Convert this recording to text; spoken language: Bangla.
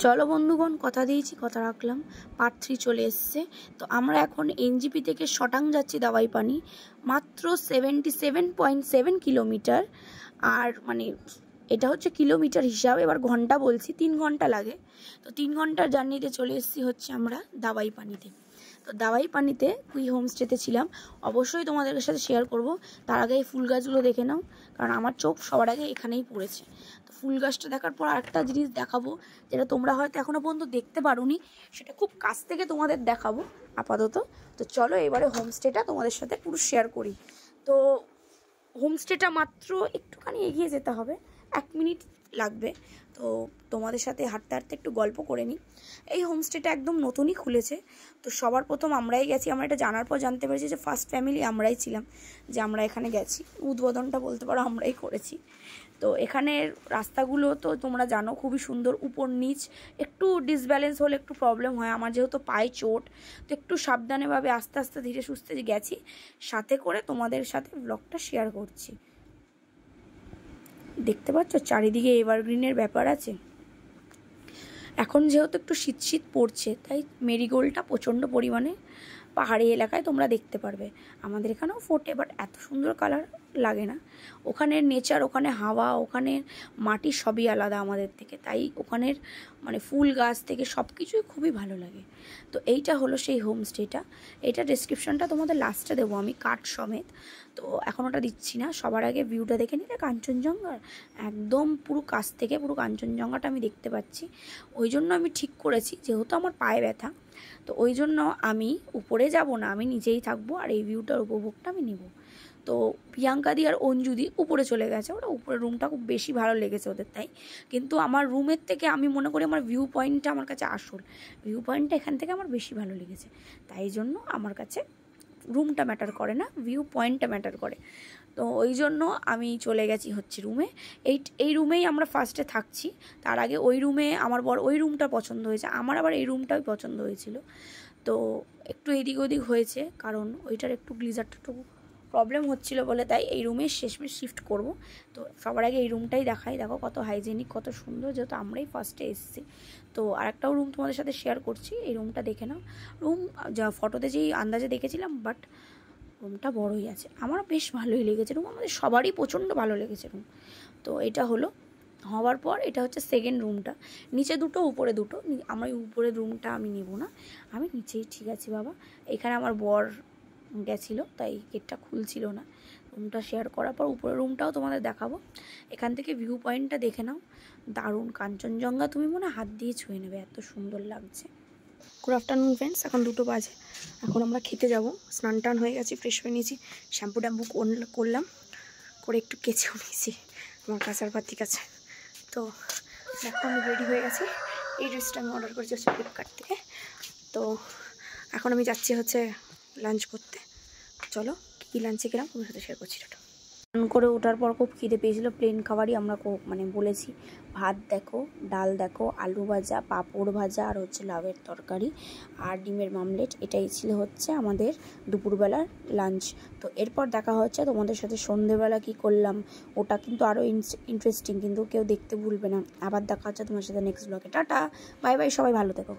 চলো বন্ধুগণ, কথা দিয়েছি কথা রাখলাম। পার্ট 3 চলে এসছে। তো আমরা এখন এনজিপি থেকে শটাং যাচ্ছি দাওয়াই পানি, মাত্র 77.7 কিলোমিটার। আর মানে এটা হচ্ছে কিলোমিটার হিসাব, এবার ঘন্টা বলছি, 3 ঘন্টা লাগে। তো 3 ঘন্টার জার্নিতে চলে এসেছি হচ্ছে আমরা দাওয়াই পানিতে। তো দাওয়াই পানিতে কুই হোমস্টেতে ছিলাম, অবশ্যই তোমাদের সাথে শেয়ার করব। তার আগে এই ফুল গাছগুলো দেখে নাও, কারণ আমার চোখ সবার আগে এখানেই পড়েছে। তো ফুল গাছটা দেখার পর আরেকটা জিনিস দেখাবো, যেটা তোমরা হয়তো এখনো পর্যন্ত দেখতে পারোনি, সেটা খুব কাছ থেকে তোমাদের দেখাবো আপাতত। তো চলো এবারে হোমস্টেটা তোমাদের সাথে পুরো শেয়ার করি। তো হোমস্টেটা মাত্র একটুখানি এগিয়ে যেতে হবে, 1 মিনিট লাগবে। তো তোমাদের সাথে হাঁটতে হাঁটতে একটু গল্প করে নিই। এই হোমস্টেটা একদম নতুনই খুলেছে। তো সবার প্রথম আমরাই গেছি। আমরা এটা জানার পর জানতে পেরেছি যে ফার্স্ট ফ্যামিলি আমরাই ছিলাম, যে আমরা এখানে গেছি। উদ্বোধনটা বলতে পারো আমরাই করেছি। তো এখানের রাস্তাগুলো তো তোমরা জানো খুবই সুন্দর, উপর নিচ একটু ডিসব্যালেন্স হলে একটু প্রবলেম হয়। আমার যেহেতু পায়ে চোট, তো একটু সাবধানেভাবে আস্তে আস্তে ধীরে সুস্থে গেছি, সাথে করে তোমাদের সাথে ব্লগটা শেয়ার করছি। দেখতে পাচ্ছ চারিদিকে এভারগ্রিনের ব্যাপার আছে। এখন যেহেতু একটু শীত শীত পড়ছে, তাই মেরিগোল্ডটা প্রচণ্ড পরিমাণে পাহাড়ি এলাকায় তোমরা দেখতে পারবে। আমাদের এখানেও ফোটে, বাট এত সুন্দর কালার লাগে না। ওখানের নেচার, ওখানে হাওয়া, ওখানে মাটি সবই আলাদা আমাদের থেকে, তাই ওখানের মানে ফুল গাছ থেকে সব কিছুই খুবই ভালো লাগে। তো এইটা হলো সেই হোমস্টেটা। এটা ডেসক্রিপশনটা তোমাদের লাস্টে দেবো আমি কার্ড সমেত। তো এখন ওটা দিচ্ছি না, সবার আগে ভিউটা দেখে নিলে কাঞ্চনজঙ্ঘার একদম পুরো কাছ থেকে পুরো কাঞ্চনজঙ্ঘাটা আমি দেখতে পাচ্ছি। ওই জন্য আমি ঠিক করেছি, যেহেতু আমার পায়ে ব্যথা, তো ওই জন্য আমি উপরে যাব না, আমি নিচেই থাকবো আর এই ভিউটার উপভোগটা আমি নিব। তো প্রিয়াঙ্কাদি আর অঞ্জুদি উপরে চলে গেছে, ওরা উপরে রুমটা খুব বেশি ভালো লেগেছে ওদের, তাই। কিন্তু আমার রুমের থেকে আমি মনে করি আমার ভিউ পয়েন্টটা আমার কাছে আসল, ভিউ পয়েন্টটা এখান থেকে আমার বেশি ভালো লেগেছে। তাই জন্য আমার কাছে রুমটা ম্যাটার করে না, ভিউ পয়েন্টটা ম্যাটার করে। তো ওই জন্য আমি চলে গেছি হচ্ছে রুমে। এই রুমেই আমরা ফার্স্টে থাকছি। তার আগে ওই রুমে আমার বর ওই রুমটা পছন্দ হয়েছে, আমার আবার এই রুমটাই পছন্দ হয়েছিল। তো একটু এদিক ওদিক হয়েছে, কারণ ওইটার একটু গ্লিজারটা একটু প্রবলেম হচ্ছিল বলে, তাই এই রুমে শেষমেশ শিফট করব। তো সবার আগে এই রুমটাই দেখাই, দেখো কত হাইজেনিক, কত সুন্দর, যেহেতু আমরাই ফার্স্টে এসেছি। তো আরেকটাও রুম তোমাদের সাথে শেয়ার করছি, এই রুমটা দেখে নাও। রুম যা ফটোতে যেই আন্দাজে দেখেছিলাম, বাট রুমটা বড়ই আছে, আমার বেশ ভালোই লেগেছে রুম, আমাদের সবারই প্রচণ্ড ভালো লেগেছে রুম। তো এটা হলো হওয়ার পর, এটা হচ্ছে সেকেন্ড রুমটা। নিচে দুটো উপরে দুটো, আমার উপরের রুমটা আমি নেব না, আমি নিচেই ঠিক আছে বাবা। এখানে আমার বর গেছিলো, তাই গেটটা খুলছিল না। রুমটা শেয়ার করার পর উপরের রুমটাও তোমাদের দেখাবো। এখান থেকে ভিউ পয়েন্টটা দেখে নাও, দারুণ কাঞ্চনজঙ্ঘা, তুমি মনে হাত দিয়ে ছুঁয়ে নেবে, এত সুন্দর লাগছে। গুড আফটারনুন ফ্রেন্ডস, এখন 2টো বাজে। এখন আমরা খেতে যাব। স্নান টান হয়ে গেছি, ফ্রেশ হয়ে নিয়েছি, শ্যাম্পু ট্যাম্পু করলাম, করে একটু কেচেও নিয়েছি, আমার কাঁচার পাতি কাছে। তো দেখো আমি রেডি হয়ে গেছি। এই ড্রেসটা আমি অর্ডার করেছি হচ্ছে ফ্লিপকার্ট থেকে। তো এখন আমি যাচ্ছি হচ্ছে লাঞ্চ করতে। চলো কী লাঞ্চে গেলাম তোমার সাথে শেয়ার করছি। এটা স্নান করে ওঠার পর খুব খিদে পেয়েছিল, প্লেন খাবারই আমরা মানে বলেছি। ভাত দেখো, ডাল দেখো, আলু ভাজা, পাঁপড় ভাজা, আর হচ্ছে লাউয়ের তরকারি আর ডিমের মামলেট, এটাই ছিল হচ্ছে আমাদের দুপুরবেলার লাঞ্চ। তো এরপর দেখা হচ্ছে তোমাদের সাথে সন্ধেবেলা কি করলাম, ওটা কিন্তু আরও ইন্টারেস্টিং, কিন্তু কেউ দেখতে ভুলবে না। আবার দেখা হচ্ছে তোমার সাথে নেক্সট ব্লগে। টাটা, বাই বাই, সবাই ভালো থেকো।